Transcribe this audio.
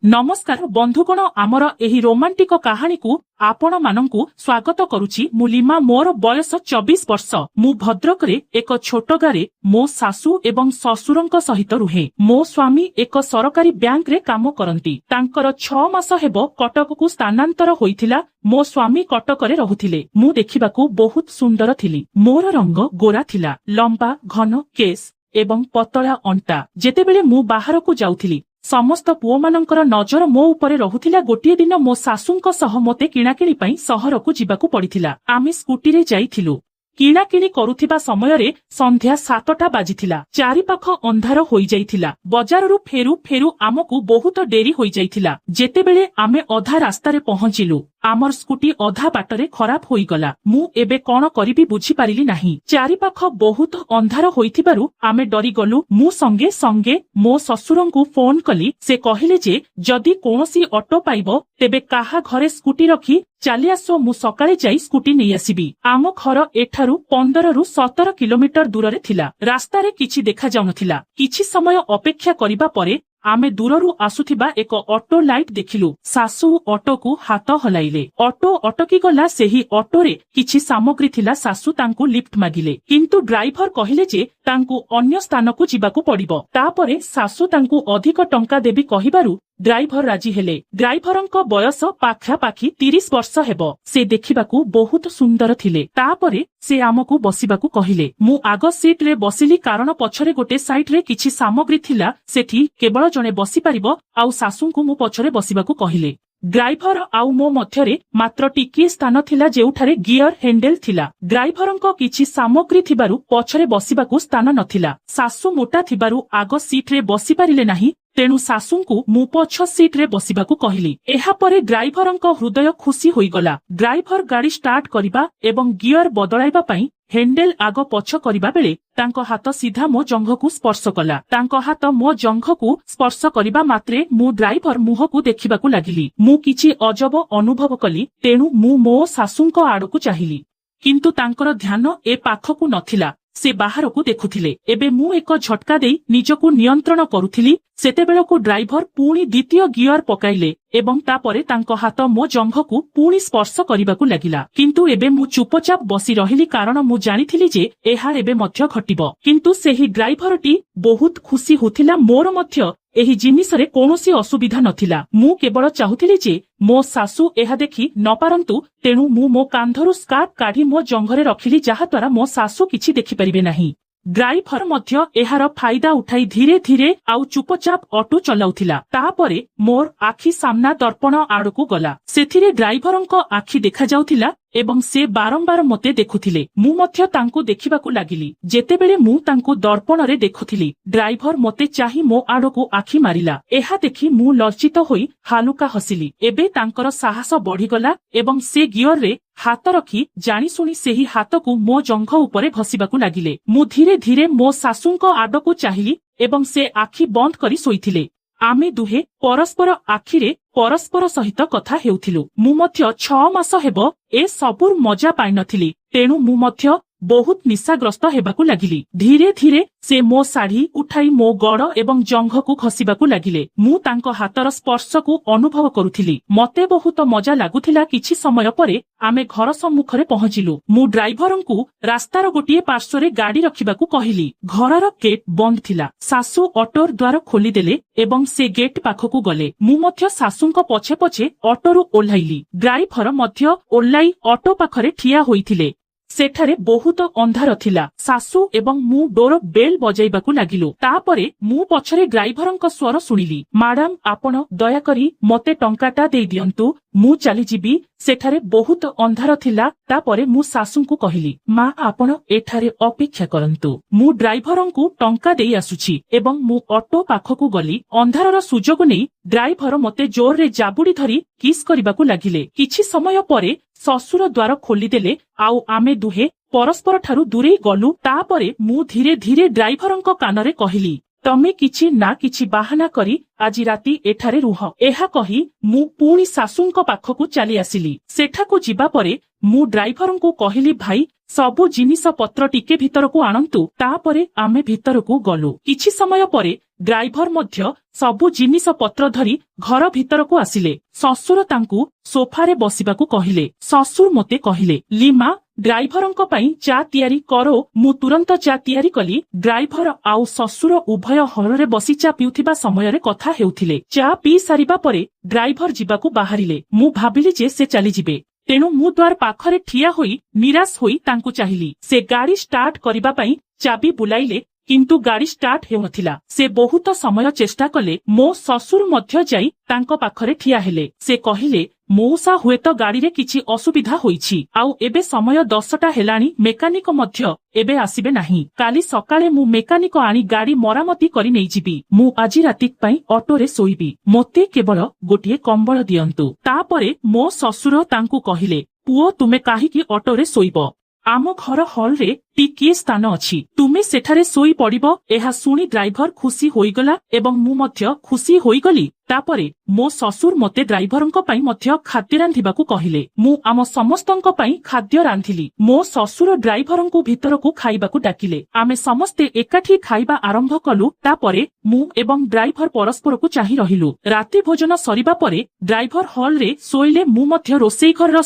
नमस्कार बंधुगण आमर एही रोमांटिक कहानी को आपण मानंकु स्वागत करुछि। मु लीमा मोर बयस 24 वर्ष। मु भद्रक रे एक छोट गारे मो सासू एवं ससुरंक सहित रुहे। मो स्वामी एक सरकारी बैंक रे काम करंती। तांकर 6 मास हेबो कटक को स्थानांतर होइथिला। मो स्वामी कटक रे रहुथिले। मु देखिबाकू बहुत सुंदर थिली। मोर रंग गोरा थिला, लंबा घन केस एवं पतला अंटा। जेतेबेले मु बाहर को जाउथिली समस्त पुओ मानकर नजर मो उपरे रहुथिला। गोटिए दिन मो सासूंक सह मोते किणाकिणी पई सहरकू जिबाकू पड़िथिला। आमे स्कूटी रे जाइथिलु। किणाकिणी करुथिबा समयरे संध्या 7टा बाजिथिला। चारिपाख अंधार होई जाइथिला। बजाररू फेरू फेरू आमकू बहुत डेरी होई जाइथिला। जेतेबेले आमे अधा रास्ता रे पहुंचिलु आमर स्कूटी अधा बाटरे खराब होई गला। मु एबे कोन करिबी बुझी पारिली नाही। चारिपाख बहुत अंधार होइथिबारु आमे डरी गलु। मु संगे संगे मो ससुरंकू फोन कली। से कहिले जे जदी कोनोसी ऑटो पाइबो तेबे काहा घरे स्कूटी रखी चाली आसो, मु सकाळे जाई स्कूटी नै आसीबी। आम घर एठारु 15 रु 17 किलोमीटर दूर रे थिला। रास्ता रे किछि देखा जाउनथिला। किछि समय अपेक्षा करिबा परे आमे दूररू आसुथिबा एक ऑटो लाइट देखिलु। सासू ऑटो को हाथ हलाइले। ऑटो अटकी गला। सेही ऑटो रे किछि सामग्री थिला। सासू तांकू लिफ्ट मागिले, किंतु ड्राइवर कहिले जे तांकू अन्य स्थान को जिबाकू पड़िबो। तापरे सासू तांकू अधिक टंका देबी कहिबारु ड्राइवर राजी हेले। ड्राइवरंक बयस पाखापाखी 30 वर्ष हेबो। से देखिबाकू बहुत सुंदर थिले। तापरे से आमकू बसिबाकू कहिले। मु आग सीट रे बसिली कारण पछरे गोटे साइड रे किछि सामग्री थिला। सेठी केवल जणे बसी पारिबो। आउ सासूंकू मु पछरे बसिबाकू कहिले। ड्राइवर आउ मो मध्यरे मात्र टिकिए स्थान थिला जेउठारे गियर हैंडल थिला। ड्राइवरंक किछि सामग्री थिबारु पछरे बसिबाकू स्थान नथिला। सासू मोटा थिबारु आग सीट रे बसी पारिले नाही। तेणु सासूंकू मु पछ सीट रे बसिबाकू कहिली। एहा परे ड्राइवरंक हृदय खुशी होई गला। ड्राइवर गाड़ी स्टार्ट करिबा एवं गियर बदलाइबा पई हैंडल आग पछ करिबा बेले तांको हाथ सीधा मो जंघकू स्पर्श कला। तांको हाथ मो जंघकू स्पर्श करिबा मात्रे मु ड्राइवर मुहकू देखिबाकू लागिली। मु किछि अजब अनुभव कली। तेणु मु मो सासूंक आडकू चाहिली, किंतु तांकर ध्यान ए पाखकू नथिला। से बाहरकू देखुथिले। एबे मु एक झटका देई निजकू नियंत्रण करुथिली। सेतेबेलकू ड्राइवर पुणी द्वितीय गियर पकाइले एवं तापरे तांको हाथ मो जंघकू पुणी स्पर्श करिबाकू लागिला। किंतु एबे मु चुपचाप बसी रहिली कारण मु जानिथिली जे एहा एबे मध्य घटिबो। किंतु सेही ड्राइवरटी बहुत खुशी होथिला। मोर मध्य एही जिनिसरे कोनोसी असुविधा नथिला। मु केवल चाहुथिली जे मो सासू एहा देखि न पारंतु। तेणु मु मो कांधरू स्कार्फ काढी मो जंघरे रखिली, जहा द्वारा मो सासू किछि देखि परिबे नाही। ड्राइवर मध्य एहार फायदा उठाई धीरे धीरे आउ चुपचाप ऑटो चलाउथिला। तापरे मोर आखि सामना दर्पण आड़कू गला। सेथिरे ड्राइवरंक आखि देखा जाउथिला एवं से बारंबार मते देखुथिले। मु मध्य तांकू देखिबाकू लागिली। जेतेबेले मु तांकू दर्पण रे देखुथिली ड्राइवर मते चाहि मो आड़कू आखि मारिला। एहा देखि मु लज्जित होई हालुका हसिली। एबे तांकर साहस बढ़िगला एवं से गियर रे हाथ रखी जानी सुनी सेही हाथकू मो जंघ उपरे घसिबाकू लागिले। मु धीरे धीरे मो सासूंक आडकू चाहिली एवं से आखि बंद करी सोईथिले। आमे दुहे परस्पर आखिरे परस्पर सहित कथा हेउथिलु। मु मध्य 6 मास हेबो ए सबुर मजा पाइ नथिली। तेणु मु मध्य बहुत निशाग्रस्त हेबाकू लागिली। धीरे धीरे से मो साड़ी उठाई मो गड़ एवं जंघकू घसिबाकू लागिले। मु तांको हातर स्पर्शकू अनुभव करुथिली। मते बहुत मजा लागुथिला। किछि समय परे आमे घर सम्मुखरे पहुंचिलु। मु ड्राइवरंकू रास्तार गोटिए पार्श्वरे गाड़ी रखिबाकू कहिली। घरर गेट बंद थिला। सासू ऑटोर द्वार खोली देले एवं से गेट पाखकू गले। मु मध्य सासूंक पछे पछे ऑटोरू ओह्लाइली। ड्राइवर मध्य ओह्लाई ऑटो पाखरे ठिया होइथिले। सेठारे बहुत अंधार थिला। सासू एवं मु डोर बेल बजाइबाकू लागिलु। तापरे मु पछरे ड्राइवरंक स्वर सुनिली। मैडम आपण दया करी मते टंकाटा देई दियंतु, मु चली जिबी। सेठारे बहुत अंधार थिला। तापरे मु सासूंकू कहिली, मा आपण एठारे अपेक्षा करंतु, मु ड्राइवरंकू टंका देई आसुछि एवं मु ऑटो पाखकू गली। अंधारर सुजोग नेई ड्राइवर मते जोर रे जाबुडी धरी किस करिबाकू लागिले। किछि समय परे ससुर द्वार खोलीदेले आउ आमे दुहे परस्पर ठारू दूरेई गलु। तापरे मु धीरे धीरे ड्राइवरंक कानरे कहिली, तमे किछि ना किछि बाहाना करी आज राती एठारे रुह। एहा कही मु पुणी सासूंक पाखकू चली आसिली। सेठाकू जिबा परे ମୁଁ ଡ୍ରାଇଭରଙ୍କୁ କହିଲି ଭାଇ ସବୁ ଜିନିଷ ପତ୍ର ଟିକେ ଭିତରକୁ ଆଣନ୍ତୁ। ତାପରେ ଆମେ ଭିତରକୁ ଗଲୁ। କିଛି ସମୟ ପରେ ଡ୍ରାଇଭର ମଧ୍ୟ ସବୁ ଜିନିଷ ପତ୍ର ଧରି ଘର ଭିତରକୁ ଆସିଲେ। ଶ୍ୱଶୁର ତାଙ୍କୁ ସୋଫାରେ ବସିବାକୁ କହିଲେ। ଶ୍ୱଶୁର ମୋତେ କହିଲେ, ଲିମା ଡ୍ରାଇଭରଙ୍କ ପାଇଁ ଚା ତିଆରି କର। ମୁଁ ତୁରନ୍ତ ଚା ତିଆରି କଲି। ଡ୍ରାଇଭର ଆଉ ଶ୍ୱଶୁର ଉଭୟ ହଲରେ ବସି ଚା ପିଉଥିବା ସମୟରେ କଥା ହେଉଥିଲେ। ଚା ପିଇ ସାରିବା ପରେ ଡ୍ରାଇଭର ଯିବାକୁ ବାହାରିଲେ। ମୁଁ ଭାବିଲି ଯେ ସେ ଚାଲିଯିବେ। ତେଣୁ ମୁଁ ଦ୍ୱାର ପାଖରେ ଠିଆ ହୋଇ ନିରାଶ ହୋଇ ତାଙ୍କୁ ଚାହିଁଲି। ସେ ଗାଡ଼ି ଷ୍ଟାର୍ଟ କରିବା ପାଇଁ ଚାବି ବୁଲାଇଲେ, କିନ୍ତୁ ଗାଡ଼ି ଷ୍ଟାର୍ଟ ହେଉନଥିଲା। ସେ ବହୁତ ସମୟ ଚେଷ୍ଟା କଲେ। ମୋ ଶ୍ୱଶୁର ମଧ୍ୟ ଯାଇ ତାଙ୍କ ପାଖରେ ଠିଆ ହେଲେ। ସେ କହିଲେ, ମଉସା ହୁଏତ ଗାଡ଼ିରେ କିଛି ଅସୁବିଧା ହୋଇଛି। ଆଉ ଏବେ ସମୟ 10ଟା ହେଲାଣି। ମେକାନିକ ମଧ୍ୟ ଏବେ ଆସିବେ ନାହିଁ। କାଲି ସକାଳେ ମୁଁ ମେକାନିକ ଆଣି ଗାଡ଼ି ମରାମତି କରି ନେଇଯିବି। ମୁଁ ଆଜି ରାତି ପାଇଁ ଅଟୋରେ ଶୋଇବି। ମୋତେ କେବଳ ଗୋଟିଏ କମ୍ବଳ ଦିଅନ୍ତୁ। ତାପରେ ମୋ ଶ୍ୱଶୁର ତାଙ୍କୁ କହିଲେ, ପୁଅ ତୁମେ କାହିଁକି ଅଟୋରେ ଶୋଇବ? ଆମ ଘର ହଲରେ ଟିକିଏ ସ୍ଥାନ ଅଛି। ତୁମେ ସେଠାରେ ଶୋଇ ପଡ଼ିବ। ଏହା ଶୁଣି ଡ୍ରାଇଭର ଖୁସି ହୋଇଗଲା ଏବଂ ମୁଁ ମଧ୍ୟ ଖୁସି ହୋଇଗଲି। ତାପରେ ମୋ ଶ୍ୱଶୁର ମୋତେ ଡ୍ରାଇଭରଙ୍କ ପାଇଁ ମଧ୍ୟ ଖାଦ୍ୟ ରାନ୍ଧିବାକୁ କହିଲେ। ମୁଁ ଆମ ସମସ୍ତଙ୍କ ପାଇଁ ଖାଦ୍ୟ ରାନ୍ଧିଲି। ମୋ ଶ୍ୱଶୁର ଡ୍ରାଇଭରଙ୍କୁ ଭିତରକୁ ଖାଇବାକୁ ଡାକିଲେ। ଆମେ ସମସ୍ତେ ଏକାଠି ଖାଇବା ଆରମ୍ଭ କଲୁ। ତାପରେ ମୁଁ ଏବଂ ଡ୍ରାଇଭର ପରସ୍ପରକୁ ଚାହିଁ ରହିଲୁ। ରାତି ଭୋଜନ ସରିବା ପରେ ଡ୍ରାଇଭର ହଲରେ ଶୋଇଲେ। ମୁଁ ମଧ୍ୟ ରୋଷେଇ ଘରର